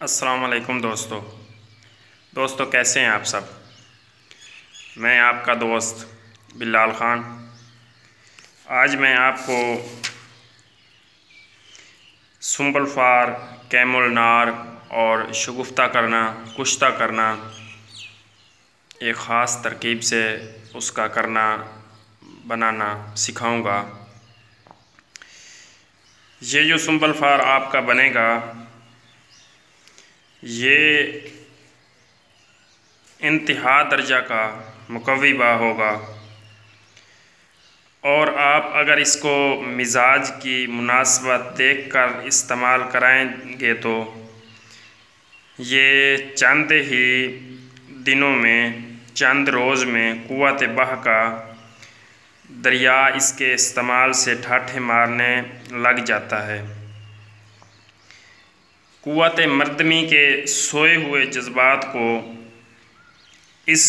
अस्सलाम वालेकुम दोस्तों कैसे हैं आप सब। मैं आपका दोस्त बिलाल ख़ान। आज मैं आपको सुंबल फार, कैमुल नार और शगुफ्ता करना, कुश्ता करना एक ख़ास तरकीब से उसका करना बनाना सिखाऊंगा। ये जो सुंबल फार आपका बनेगा ये इंतहा दर्जा का मुकव्विबा होगा और आप अगर इसको मिजाज की मुनासबत देख कर इस्तेमाल कराएंगे तो ये चंद ही दिनों में, चंद रोज़ में कुव्वत बह का दरिया इसके इस्तेमाल से ठाठे मारने लग जाता है। कुव्वत मर्दमी के सोए हुए जज्बात को इस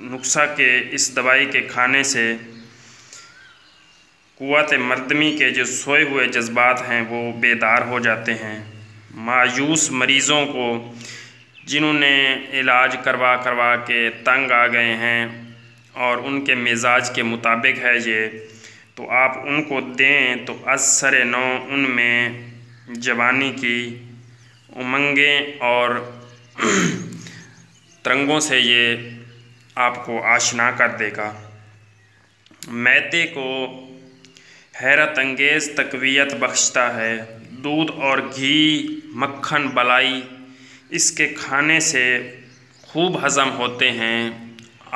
नुस्खा के, इस दवाई के खाने से कुव्वत मर्दमी के जो सोए हुए जज्बात हैं वो बेदार हो जाते हैं। मायूस मरीज़ों को जिन्होंने इलाज करवा करवा के तंग आ गए हैं और उनके मिजाज के मुताबिक है ये, तो आप उनको दें तो असर नौ उनमें जवानी की उमंगें और तरंगों से ये आपको आशना कर देगा। मैदे को हैरत अंगेज़ तक़वियत बख्शता है। दूध और घी, मक्खन, मलाई इसके खाने से खूब हज़म होते हैं।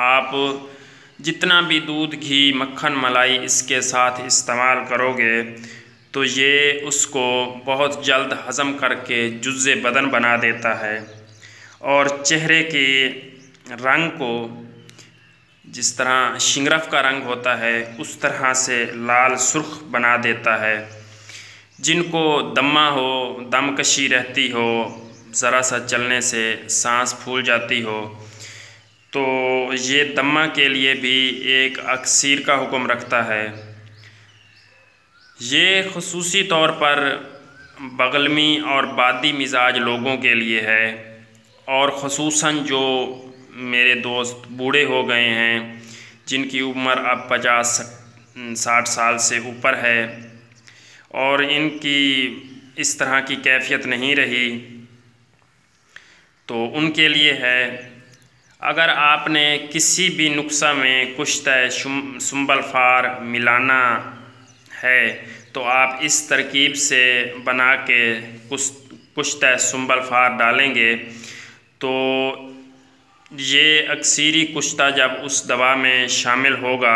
आप जितना भी दूध, घी, मक्खन, मलाई इसके साथ इस्तेमाल करोगे तो ये उसको बहुत जल्द हज़म करके जुज़्ज़े बदन बना देता है और चेहरे के रंग को, जिस तरह शिंगरफ का रंग होता है उस तरह से लाल सुर्ख बना देता है। जिनको दम्मा हो, दमकशी रहती हो, ज़रा सा चलने से सांस फूल जाती हो, तो ये दम्मा के लिए भी एक अक्सीर का हुक्म रखता है। ये ख़ुसूसी तौर पर बगलमी और बादी मिजाज लोगों के लिए है और ख़ुसूसन जो मेरे दोस्त बूढ़े हो गए हैं, जिनकी उम्र अब 50-60 साल से ऊपर है और इनकी इस तरह की कैफियत नहीं रही, तो उनके लिए है। अगर आपने किसी भी नुस्खा में कुश्ता सुंबल फार मिलाना है तो आप इस तरकीब से बना के कुश्ता सुंबल फार डालेंगे तो ये अक्सीरी कुश्ता जब उस दवा में शामिल होगा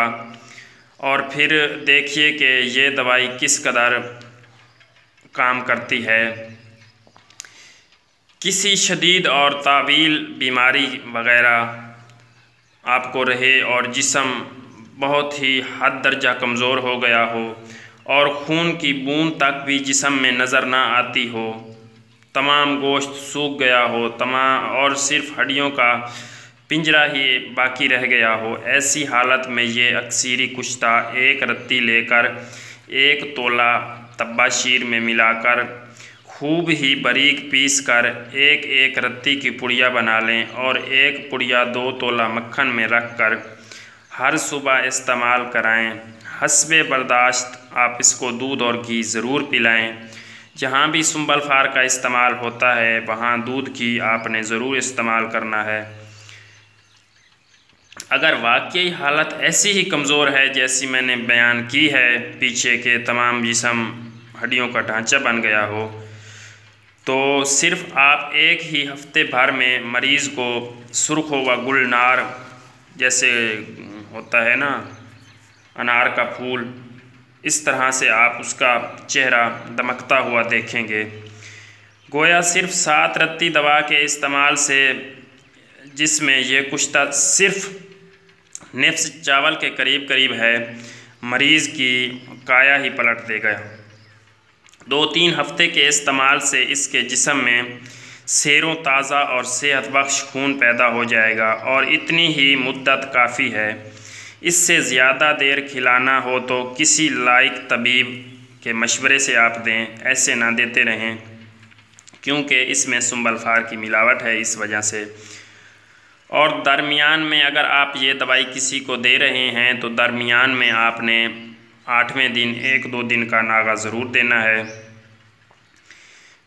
और फिर देखिए कि ये दवाई किस कदर काम करती है। किसी शदीद और तावील बीमारी वग़ैरह आपको रहे और जिस्म बहुत ही हद दर्जा कमज़ोर हो गया हो और खून की बूंद तक भी जिस्म में नज़र ना आती हो, तमाम गोश्त सूख गया हो, तमाम और सिर्फ हड्डियों का पिंजरा ही बाकी रह गया हो, ऐसी हालत में ये अक्सीरी कुश्ता एक रत्ती लेकर 1 तोला तब्बाशीर में मिलाकर खूब ही बारीक पीस कर एक रत्ती की पुड़िया बना लें और 1 पुड़िया 2 तोला मक्खन में रख कर हर सुबह इस्तेमाल कराएं। हस्बे बर्दाश्त आप इसको दूध और घी ज़रूर पिलाएं। जहाँ भी सुंबल फार का इस्तेमाल होता है वहाँ दूध घी आपने ज़रूर इस्तेमाल करना है। अगर वाकई हालत ऐसी ही कमज़ोर है जैसी मैंने बयान की है, पीछे के तमाम जिस्म हड्डियों का ढांचा बन गया हो, तो सिर्फ़ आप एक ही हफ्ते भर में मरीज़ को सुर्ख व गुलनार, जैसे होता है ना अनार का फूल, इस तरह से आप उसका चेहरा दमकता हुआ देखेंगे। गोया सिर्फ 7 रत्ती दवा के इस्तेमाल से, जिसमें यह कुश्ता सिर्फ नेफ्स चावल के करीब करीब है, मरीज़ की काया ही पलट देगा। 2-3 हफ्ते के इस्तेमाल से इसके जिस्म में सेरों ताज़ा और सेहत बख्श खून पैदा हो जाएगा और इतनी ही मुद्दत काफ़ी है। इससे ज़्यादा देर खिलाना हो तो किसी लायक तबीब के मशवरे से आप दें, ऐसे ना देते रहें क्योंकि इसमें सुंबलफार की मिलावट है इस वजह से। और दरमियान में अगर आप ये दवाई किसी को दे रहे हैं तो दरमियान में आपने 8वें दिन 1-2 दिन का नागा ज़रूर देना है,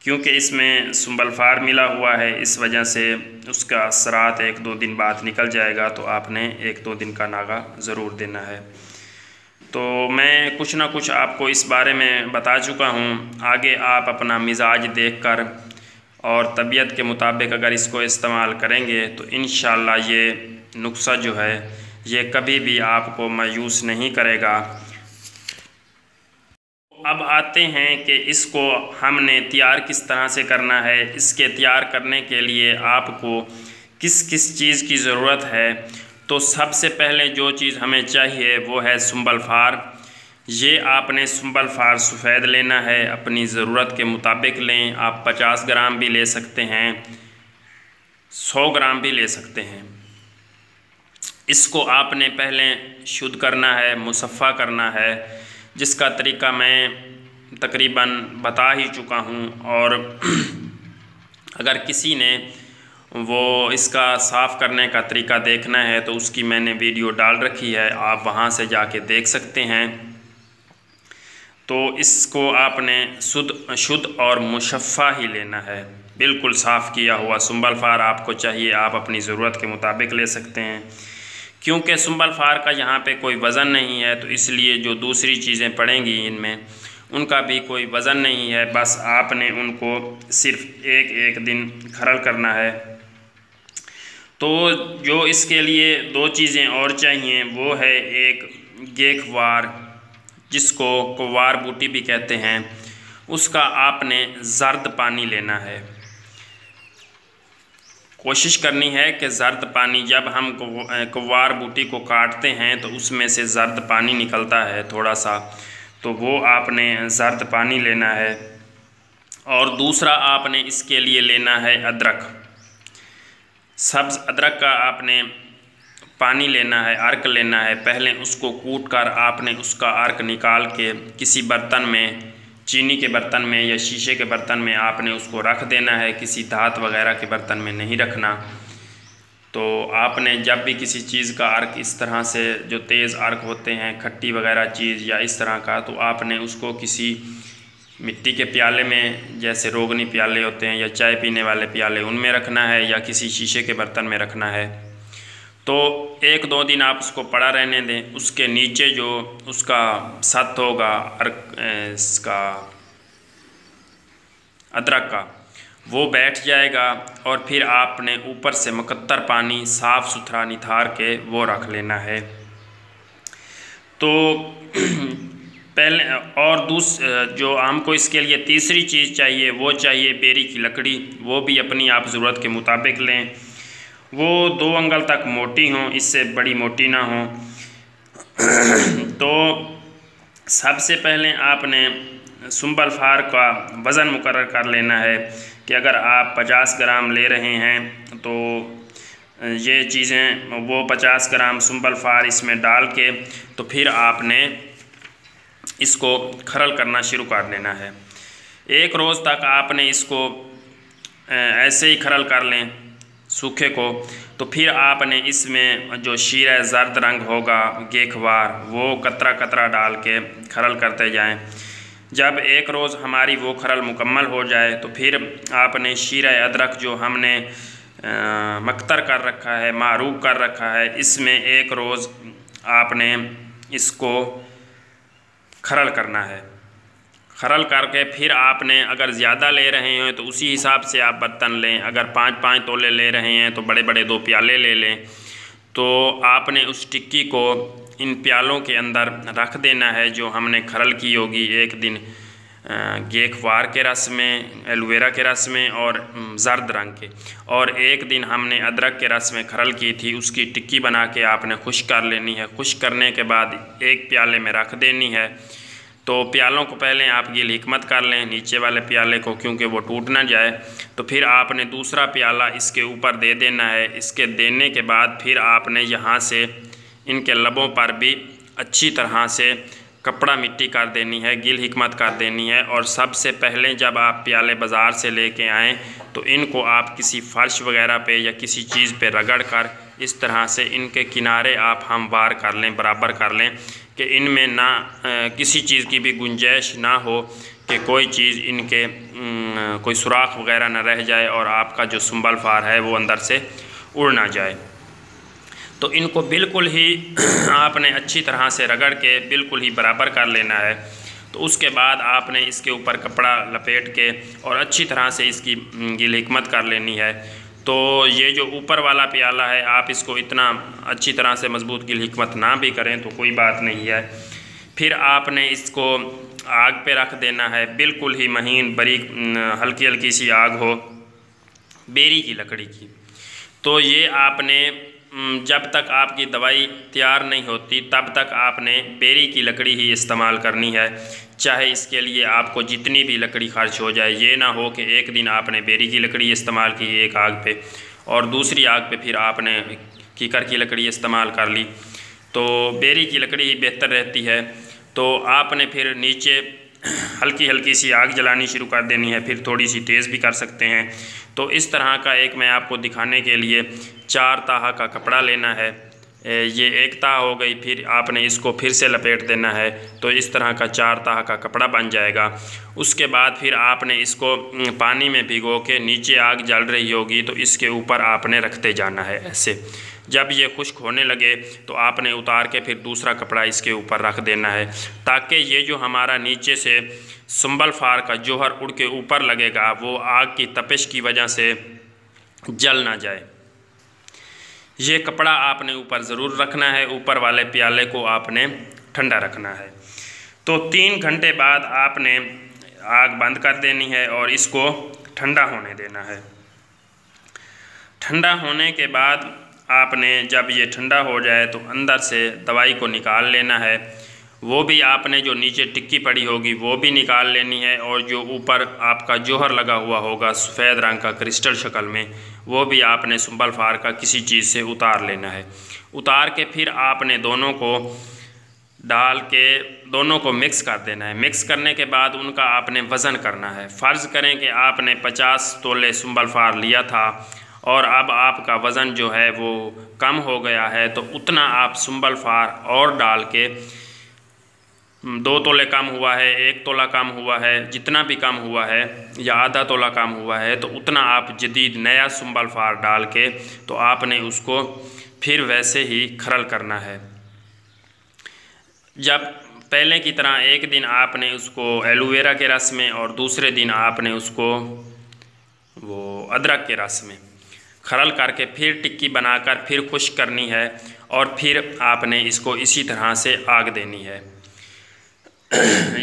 क्योंकि इसमें सुंबलफार मिला हुआ है, इस वजह से उसका असरात 1-2 दिन बाद निकल जाएगा। तो आपने 1-2 दिन का नागा ज़रूर देना है। तो मैं कुछ ना कुछ आपको इस बारे में बता चुका हूँ। आगे आप अपना मिजाज देखकर और तबीयत के मुताबिक अगर इसको इस्तेमाल करेंगे तो इंशाअल्लाह ये नुस्खा जो है ये कभी भी आपको मायूस नहीं करेगा। अब आते हैं कि इसको हमने तैयार किस तरह से करना है। इसके तैयार करने के लिए आपको किस किस चीज़ की ज़रूरत है। तो सबसे पहले जो चीज़ हमें चाहिए वो है सुंबलफार। ये आपने सुंबलफार सफ़ेद लेना है, अपनी ज़रूरत के मुताबिक लें। आप 50 ग्राम भी ले सकते हैं, 100 ग्राम भी ले सकते हैं। इसको आपने पहले शुद्ध करना है, मुसफ़ा करना है, जिसका तरीका मैं तकरीबन बता ही चुका हूँ। और अगर किसी ने वो इसका साफ़ करने का तरीका देखना है तो उसकी मैंने वीडियो डाल रखी है, आप वहाँ से जाके देख सकते हैं। तो इसको आपने शुद्ध और मुशफ़ा ही लेना है, बिल्कुल साफ़ किया हुआ सुंबलफार आपको चाहिए। आप अपनी ज़रूरत के मुताबिक ले सकते हैं, क्योंकि सुंबलफार का यहाँ पे कोई वज़न नहीं है, तो इसलिए जो दूसरी चीज़ें पड़ेंगी इनमें उनका भी कोई वज़न नहीं है। बस आपने उनको सिर्फ एक दिन खरल करना है। तो जो इसके लिए 2 चीज़ें और चाहिए वो है एक गेखवार, जिसको कुवार बूटी भी कहते हैं, उसका आपने जर्द पानी लेना है। कोशिश करनी है कि जर्द पानी, जब हम कुवार बूटी को काटते हैं तो उसमें से जर्द पानी निकलता है थोड़ा सा, तो वो आपने जर्द पानी लेना है। और दूसरा आपने इसके लिए लेना है अदरक, सब्ज़ अदरक का आपने पानी लेना है, अर्क लेना है। पहले उसको कूट कर आपने उसका अर्क निकाल के किसी बर्तन में, चीनी के बर्तन में या शीशे के बर्तन में आपने उसको रख देना है, किसी धात वगैरह के बर्तन में नहीं रखना। तो आपने जब भी किसी चीज़ का अर्क इस तरह से, जो तेज़ अर्क होते हैं, खट्टी वगैरह चीज़ या इस तरह का, तो आपने उसको किसी मिट्टी के प्याले में, जैसे रोगनी प्याले होते हैं या चाय पीने वाले प्याले, उनमें रखना है, या किसी शीशे के बर्तन में रखना है। तो 1-2 दिन आप उसको पड़ा रहने दें। उसके नीचे जो उसका सत होगा इसका अदरक का, वो बैठ जाएगा। और फिर आपने ऊपर से मुकद्दर पानी साफ़ सुथरा निथार के वो रख लेना है। तो पहले और जो हमको इसके लिए तीसरी चीज़ चाहिए वो चाहिए बेरी की लकड़ी। वो भी अपनी आप ज़रूरत के मुताबिक लें। वो 2 अंगल तक मोटी हों, इससे बड़ी मोटी ना हो। तो सबसे पहले आपने सुंबलफार का वज़न मुकर्रर कर लेना है कि अगर आप 50 ग्राम ले रहे हैं तो ये चीज़ें, वो 50 ग्राम सुंबलफार इसमें डाल के तो फिर आपने इसको खरल करना शुरू कर देना है। 1 रोज़ तक आपने इसको ऐसे ही खरल कर लें सूखे को। तो फिर आपने इसमें जो शीरा जर्द रंग होगा गेखवार, वो कतरा कतरा डाल के खरल करते जाएं। जब 1 रोज़ हमारी वो खरल मुकम्मल हो जाए तो फिर आपने शीरा अदरक जो हमने मख्तर कर रखा है, मारूक कर रखा है, इसमें 1 रोज़ आपने इसको खरल करना है। खरल करके फिर आपने अगर ज़्यादा ले रहे हैं तो उसी हिसाब से आप बर्तन लें। अगर 5-5 तोले ले रहे हैं तो बड़े बड़े 2 प्याले ले लें। तो आपने उस टिक्की को इन प्यालों के अंदर रख देना है जो हमने खरल की होगी। 1 दिन गेखवार के रस में, एलोवेरा के रस में और जर्द रंग के, और 1 दिन हमने अदरक के रस में खरल की थी। उसकी टिक्की बना के आपने खुश्क कर लेनी है। खुश्क करने के बाद 1 प्याले में रख देनी है। तो प्यालों को पहले आप गिल हिकमत कर लें नीचे वाले प्याले को, क्योंकि वो टूट ना जाए। तो फिर आपने दूसरा प्याला इसके ऊपर दे देना है। इसके देने के बाद फिर आपने यहाँ से इनके लबों पर भी अच्छी तरह से कपड़ा मिट्टी कर देनी है, गिल हिकमत कर देनी है। और सबसे पहले जब आप प्याले बाज़ार से लेके आएँ तो इनको आप किसी फर्श वगैरह पे या किसी चीज़ पे रगड़ कर इस तरह से इनके किनारे आप हमवार कर लें, बराबर कर लें कि इनमें ना किसी चीज़ की भी गुंजाइश ना हो कि कोई चीज़ इनके कोई सुराख वगैरह ना रह जाए और आपका जो सुंबल फार है वो अंदर से उड़ ना जाए। तो इनको बिल्कुल ही आपने अच्छी तरह से रगड़ के बिल्कुल ही बराबर कर लेना है। तो उसके बाद आपने इसके ऊपर कपड़ा लपेट के और अच्छी तरह से इसकी गिल हिकमत कर लेनी है। तो ये जो ऊपर वाला प्याला है आप इसको इतना अच्छी तरह से मजबूत गिल हिकमत ना भी करें तो कोई बात नहीं है। फिर आपने इसको आग पे रख देना है, बिल्कुल ही महीन बारीक हल्की हल्की सी आग हो, बेरी की लकड़ी की। तो ये आपने जब तक आपकी दवाई तैयार नहीं होती तब तक आपने बेरी की लकड़ी ही इस्तेमाल करनी है, चाहे इसके लिए आपको जितनी भी लकड़ी खर्च हो जाए। ये ना हो कि एक दिन आपने बेरी की लकड़ी इस्तेमाल की एक आग पे और दूसरी आग पे फिर आपने कीकर की लकड़ी इस्तेमाल कर ली। तो बेरी की लकड़ी ही बेहतर रहती है। तो आपने फिर नीचे हल्की हल्की सी आग जलानी शुरू कर देनी है, फिर थोड़ी सी तेज़ भी कर सकते हैं। तो इस तरह का एक मैं आपको दिखाने के लिए 4 ताह का कपड़ा लेना है। ये एक ताह हो गई, फिर आपने इसको फिर से लपेट देना है। तो इस तरह का 4 ताह का कपड़ा बन जाएगा। उसके बाद फिर आपने इसको पानी में भिगो के, नीचे आग जल रही होगी तो इसके ऊपर आपने रखते जाना है ऐसे। जब ये खुश्क होने लगे तो आपने उतार के फिर दूसरा कपड़ा इसके ऊपर रख देना है, ताकि ये जो हमारा नीचे से सुंबल फार का जोहर उड़ के ऊपर लगेगा वो आग की तपिश की वजह से जल ना जाए। ये कपड़ा आपने ऊपर ज़रूर रखना है, ऊपर वाले प्याले को आपने ठंडा रखना है। तो 3 घंटे बाद आपने आग बंद कर देनी है और इसको ठंडा होने देना है। ठंडा होने के बाद आपने जब ये ठंडा हो जाए तो अंदर से दवाई को निकाल लेना है। वो भी आपने जो नीचे टिक्की पड़ी होगी वो भी निकाल लेनी है, और जो ऊपर आपका जोहर लगा हुआ होगा सफ़ेद रंग का क्रिस्टल शक्ल में, वो भी आपने सुंबल फार का किसी चीज़ से उतार लेना है। उतार के फिर आपने दोनों को डाल के दोनों को मिक्स कर देना है। मिक्स करने के बाद उनका आपने वज़न करना है। फ़र्ज़ करें कि आपने 50 तोले सुंबल फार लिया था और अब आपका वज़न जो है वो कम हो गया है, तो उतना आप सुंबल फार और डाल के 2 तोले कम हुआ है, 1 तोला कम हुआ है, जितना भी कम हुआ है या आधा तोला कम हुआ है तो उतना आप जदीद नया सुंबल फार डाल के तो आपने उसको फिर वैसे ही खरल करना है। जब पहले की तरह एक दिन आपने उसको एलोवेरा के रस में और दूसरे दिन आपने उसको वो अदरक के रस में खरल करके फिर टिक्की बनाकर फिर खुश्क करनी है, और फिर आपने इसको इसी तरह से आग देनी है।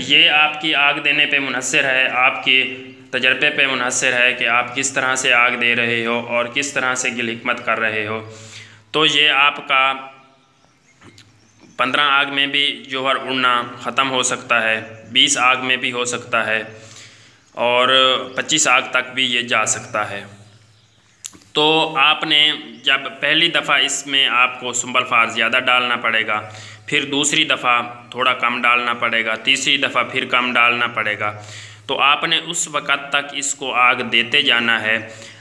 ये आपकी आग देने पे मुनहसर है, आपके तजर्बे पे मुनहसर है कि आप किस तरह से आग दे रहे हो और किस तरह से गिल हिकमत कर रहे हो। तो ये आपका 15 आग में भी जोहर उड़ना ख़त्म हो सकता है, 20 आग में भी हो सकता है और 25 आग तक भी ये जा सकता है। तो आपने जब पहली दफ़ा इसमें आपको सुंबल फार ज़्यादा डालना पड़ेगा, फिर दूसरी दफ़ा थोड़ा कम डालना पड़ेगा, तीसरी दफ़ा फिर कम डालना पड़ेगा। तो आपने उस वक़्त तक इसको आग देते जाना है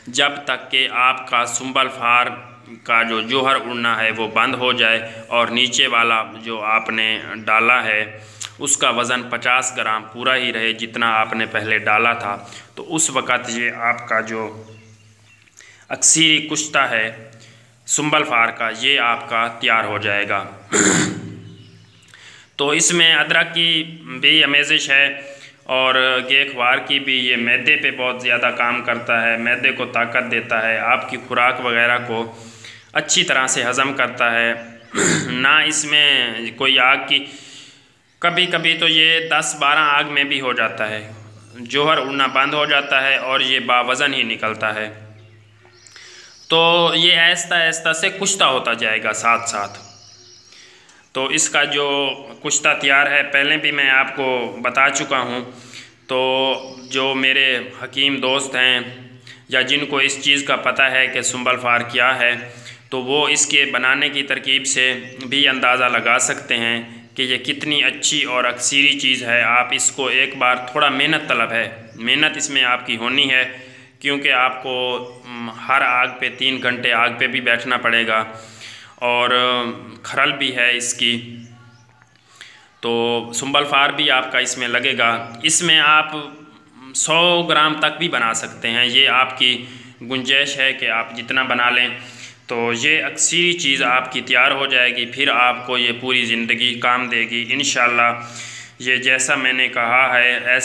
जब तक कि आपका सुंबल फार का जो जोहर उड़ना है वो बंद हो जाए और नीचे वाला जो आपने डाला है उसका वज़न 50 ग्राम पूरा ही रहे जितना आपने पहले डाला था। तो उस वक़्त ये आपका जो अक्सीरी कुश्ता है सुंबल फार का ये आपका तैयार हो जाएगा। तो इसमें अदरक की भी अमेज़िश है और गेखवार की भी। ये मैदे पे बहुत ज़्यादा काम करता है, मैदे को ताकत देता है, आपकी खुराक वगैरह को अच्छी तरह से हज़म करता है। ना इसमें कोई आग की, कभी कभी तो ये 10-12 आग में भी हो जाता है, जोहर उड़ना बंद हो जाता है और ये बावज़न ही निकलता है। तो ये आहिस्ता आहिस्ता से कुश्ता होता जाएगा साथ साथ। तो इसका जो कुश्ता तैयार है पहले भी मैं आपको बता चुका हूँ। तो जो मेरे हकीम दोस्त हैं या जिनको इस चीज़ का पता है कि सुंबल फार क्या है, तो वो इसके बनाने की तरकीब से भी अंदाज़ा लगा सकते हैं कि ये कितनी अच्छी और अक्सीरी चीज़ है। आप इसको एक बार, थोड़ा मेहनत तलब है, मेहनत इसमें आपकी होनी है, क्योंकि आपको हर आग पे 3 घंटे आग पे भी बैठना पड़ेगा और खरल भी है इसकी, तो सुंबल फार भी आपका इसमें लगेगा। इसमें आप 100 ग्राम तक भी बना सकते हैं, ये आपकी गुंजाइश है कि आप जितना बना लें। तो ये अक्सीरी चीज़ आपकी तैयार हो जाएगी, फिर आपको ये पूरी ज़िंदगी काम देगी इंशाल्लाह। ये जैसा मैंने कहा है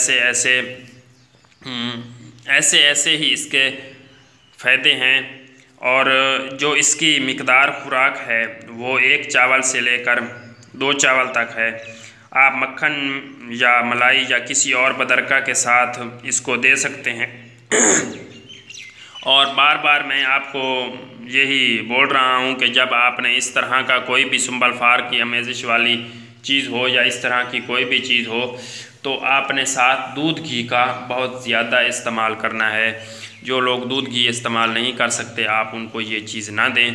ऐसे ऐसे ही इसके फ़ायदे हैं। और जो इसकी मिकदार खुराक है वो 1 चावल से लेकर 2 चावल तक है। आप मक्खन या मलाई या किसी और बदरका के साथ इसको दे सकते हैं। और बार बार मैं आपको यही बोल रहा हूँ कि जब आपने इस तरह का कोई भी सुंबल फार की आमेज़िश वाली चीज़ हो या इस तरह की कोई भी चीज़ हो, तो आपने साथ दूध घी का बहुत ज़्यादा इस्तेमाल करना है। जो लोग दूध घी इस्तेमाल नहीं कर सकते, आप उनको ये चीज़ ना दें।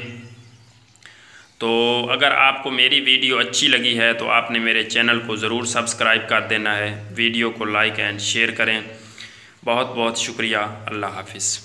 तो अगर आपको मेरी वीडियो अच्छी लगी है तो आपने मेरे चैनल को ज़रूर सब्सक्राइब कर देना है, वीडियो को लाइक एंड शेयर करें। बहुत बहुत शुक्रिया। अल्लाह हाफिज़।